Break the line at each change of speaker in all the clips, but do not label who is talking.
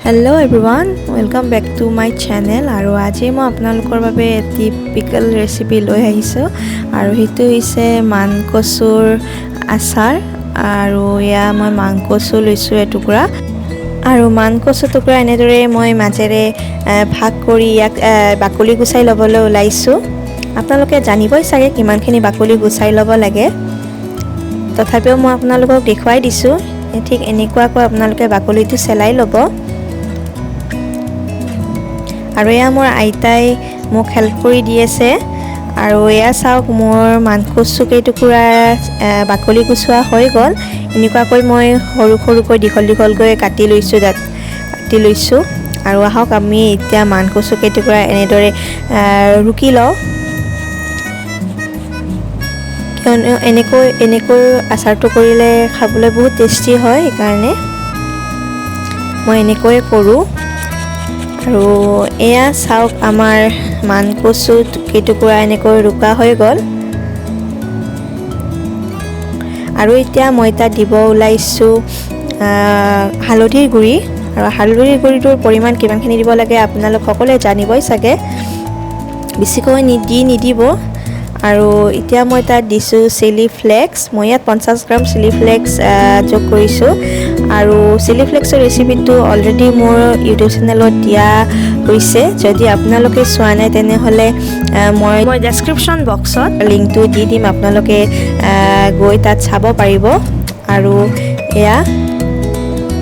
Hello everyone, welcome back to my channel আৰু আজি মই আপোনালোকৰ বাবে এটি পিকল ৰেচিপি লৈ আহিছো আৰু হেতু হৈছে মান কচুৰ আচাৰ আৰু ইয়া মই মান কচু লৈছো এটুকুৰা আৰু মান কচু টুকুৰা এনেদৰে মই মাজেৰে ভাগ কৰি ইয়াক বাকলি গুচাই লবলৈ ওলাইছো আপোনালোকে জানিবই চাগে কিমানখিনি বাকলি গুচাই লব লাগে তথাপিও মই আপোনালোকক দেখুৱাই দিছো ঠিক এনেকুৱাকৈ আপোনালোকে বাকলিটো চেলাই লব আৰু এয়া মোৰ আইতাই মোক হেল্প কৰি দি আছে আৰু এয়া চাওক মোৰ মান কচু কেইটুকুৰা বাকলি গুছোৱা হৈ গ'ল এনেকুৱাকৈ মই সৰু সৰুকৈ দীঘলকৈ কাটি লৈছো আৰু আহক আমি এতিয়া মান কচু কেইটুকুৰা এনেদৰে ৰুকি লওঁ এনেকৈ আচাৰটো কৰিলে খাবলৈ বহুত টেষ্টি হয় সেইকাৰণে মই এনেকৈ কৰোঁ আৰু এয়া চাওক আমাৰ মান কচু কেইটুকুৰা এনেকৈ ৰুকা হৈ গ'ল আৰু এতিয়া মই তাত দিব ওলাইছো হালধিৰ গুড়ি আৰু হালধিৰ গুড়িটোৰ পৰিমাণ কিমানখিনি দিব লাগে আপোনালোক সকলোৱে জানিবই চাগে বেছিকৈ নিদিব আৰু এতিয়া মই তাত দিছো চিলি ফ্লেক্স মই ইয়াত 50 গ্ৰাম চিলি ফ্লেক্স যোগ কৰিছো আৰু চিলি ফ্লেক্সৰ ৰেচিপিটো অলৰেডি মোৰ ইউটিউব চেনেলত দিয়া হৈছে যদি আপোনালোকে চোৱা নাই তেনেহলে মই ডেসক্ৰিপচন বক্সত লিংকটো দি দিম আপোনালোকে গৈ তাত চাব পাৰিব আৰু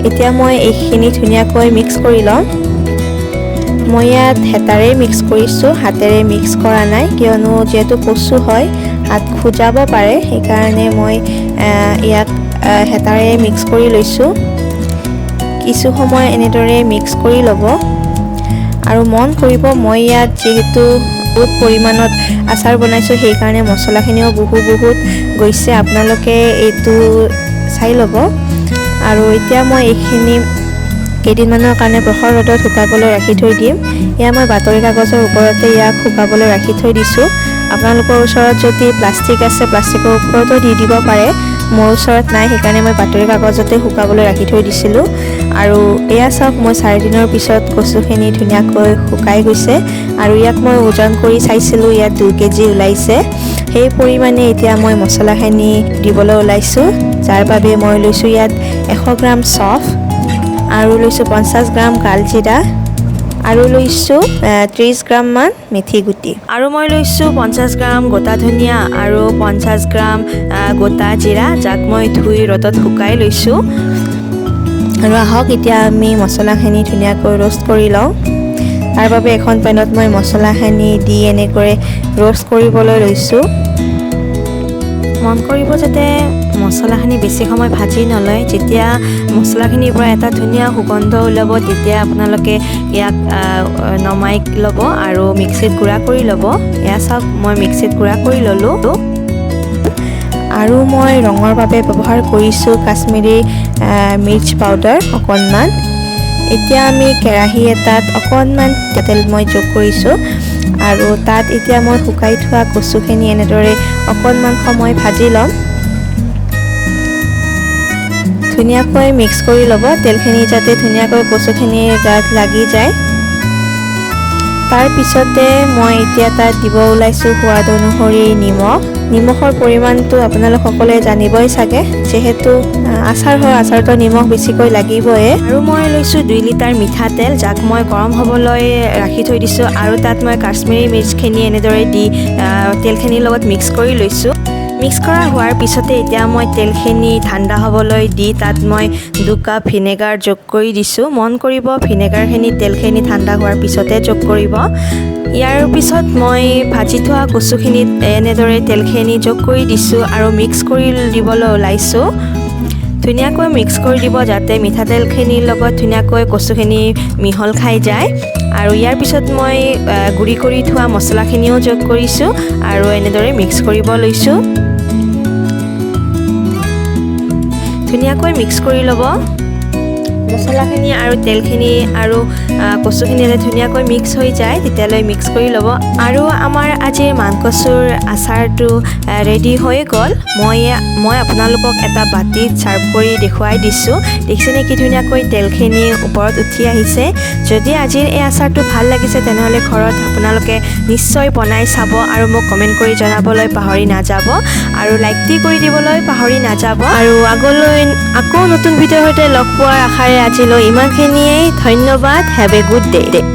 এতিয়া মই এইখিনি ধুনীয়াকৈ মিক্স কৰি লম মই ইয়াত হেতাৰে মিক্স কৰিছো হাতেৰে মিক্স কৰা নাই কিয়নো যেহেতু কচু হয় হাত খুজাব পাৰে সেইকাৰণে মই ইয়াত হেতাৰে মিক্স কৰি লৈছো কিছু সময় এনেদৰে মিক্স কৰি ল'ব আৰু মন কৰিব মই ইয়াত যেহেতু বহুত পৰিমাণত আচাৰ বনাইছো সেইকাৰণে মছলাখিনিও বহুত গৈছে আপোনালোকে এইটো চাই ল'ব আৰু এতিয়া মই এইখিনি কেইদিনমানৰ কাৰণে প্ৰখৰ ৰ'দত শুকাবলৈ ৰাখি থৈ দিম এয়া মই বাতৰি কাগজৰ ওপৰতে ইয়াক শুকাবলৈ ৰাখি থৈ দিছো আপোনালোকৰ ওচৰত যদি প্লাষ্টিক আছে প্লাষ্টিকৰ ওপৰতো দি দিব পাৰে মোৰ ওচৰত নাই সেইকাৰণে মই বাতৰি কাগজতে শুকাবলৈ ৰাখি থৈ দিছিলো আৰু এয়া চাওক মই 4 দিনৰ পিছত কচুখিনি ধুনীয়াকৈ শুকাই গৈছে আৰু ইয়াক মই ওজন কৰি চাইছিলো ইয়াত 2 কেজি ওলাইছে সেই পৰিমাণে এতিয়া মই মছলাখিনি দিবলৈ ওলাইছো যাৰ বাবে মই লৈছো ইয়াত 100 গ্ৰাম চফ আৰু লৈছো 50 গ্ৰাম কালজিৰা আৰু লৈছো 30 গ্ৰাম মান মেথি গুটি আৰু মই লৈছো 50 গ্ৰাম গোটা ধনিয়া আৰু 50 গ্ৰাম গোটা জিৰা যাক মই ধুই ৰ'দত শুকাই লৈছো আৰু আহক এতিয়া আমি মছলাখিনি ধুনীয়াকৈ ৰোষ্ট কৰি লওঁ তাৰ বাবে এখন পেনত মই মছলাখিনি দি এনেকৈ ৰোষ্ট কৰিবলৈ লৈছো মন কৰিব যাতে মছলাখিনি বেছি সময় ভাজি নলয় যেতিয়া মছলাখিনিৰ পৰা এটা ধুনীয়া সুগন্ধ ওলাব তেতিয়া আপোনালোকে ইয়াক নমাই ল'ব আৰু মিক্সিত গুড়া কৰি ল'ব এয়া চাওক মই মিক্সিত গুড়া কৰি ল'লোঁ আৰু মই ৰঙৰ বাবে ব্যৱহাৰ কৰিছোঁ কাশ্মীৰী মিৰ্চ পাউডাৰ অকণমান এতিয়া আমি কেৰাহী এটাত অকণমান তেল মই যোগ কৰিছোঁ আৰু তাত এতিয়া মই শুকাই থোৱা কচুখিনি এনেদৰে অকণমান সময় ভাজি ল'ম ধুনীয়াকৈ মিক্স কৰি ল'ব তেলখিনি যাতে ধুনীয়াকৈ কচুখিনিৰ গাত লাগি যায় তাৰ পিছতে মই এতিয়া তাত দিব ওলাইছোঁ সোৱাদ অনুসৰি নিমখৰ পৰিমাণটো আপোনালোক সকলোৱে জানিবই চাগে যিহেতু আচাৰ হয় আচাৰটো নিমখ বেছিকৈ লাগিবই আৰু মই লৈছোঁ 2 লিটাৰ মিঠাতেল যাক মই গৰম হ'বলৈ ৰাখি থৈ দিছোঁ আৰু তাত মই কাশ্মীৰী মিৰ্চখিনি এনেদৰে দি তেলখিনিৰ লগত মিক্স কৰি লৈছোঁ মিক্স কৰা হোৱাৰ পিছতে এতিয়া মই তেলখিনি ঠাণ্ডা হ'বলৈ দি তাত মই 2 কাপ ভিনেগাৰ যোগ কৰি দিছোঁ মন কৰিব ভিনেগাৰখিনি তেলখিনি ঠাণ্ডা হোৱাৰ পিছতে যোগ কৰিব ইয়াৰ পিছত মই ভাজি থোৱা কচুখিনিত এনেদৰে তেলখিনি যোগ কৰি দিছোঁ আৰু মিক্স কৰি দিবলৈ ওলাইছোঁ ধুনীয়াকৈ মিক্স কৰি দিব যাতে মিঠাতেলখিনিৰ লগত ধুনীয়াকৈ কচুখিনি মিহল খাই যায় আৰু ইয়াৰ পিছত মই গুড়ি কৰি থোৱা মছলাখিনিও যোগ কৰিছোঁ আৰু এনেদৰে মিক্স কৰিব লৈছোঁ ধুনীয়াকৈ মিক্স কৰি ল'ব মছলাখিনি আৰু তেলখিনি আৰু কচুখিনি ধুনীয়াকৈ মিক্স হৈ যায় তেতিয়ালৈ মিক্স কৰি ল'ব। আৰু আমাৰ আজিৰ মান কচুৰ আচাৰটো ৰেডি হৈ গ'ল। মই আপোনালোকক এটা বাতিত ছাৰ্ভ কৰি দেখুৱাই দিছোঁ। দেখিছেনে কি ধুনীয়াকৈ তেলখিনি ওপৰত উঠি আহিছে। যদি আজিৰ এই আচাৰটো ভাল লাগিছে তেনেহ'লে ঘৰত আপোনালোকে নিশ্চয় বনাই চাব আৰু মোক কমেণ্ট কৰি জনাবলৈ পাহৰি নাযাব আৰু লাইক কৰি দিবলৈ পাহৰি নাযাব। আৰু আগলৈ আকৌ নতুন ভিডিঅ'ৰ সৈতে লগ পোৱাৰ আশাৰে আজিলৈ ইমানখিনিয়েই। ধন্যবাদ। Have a good day.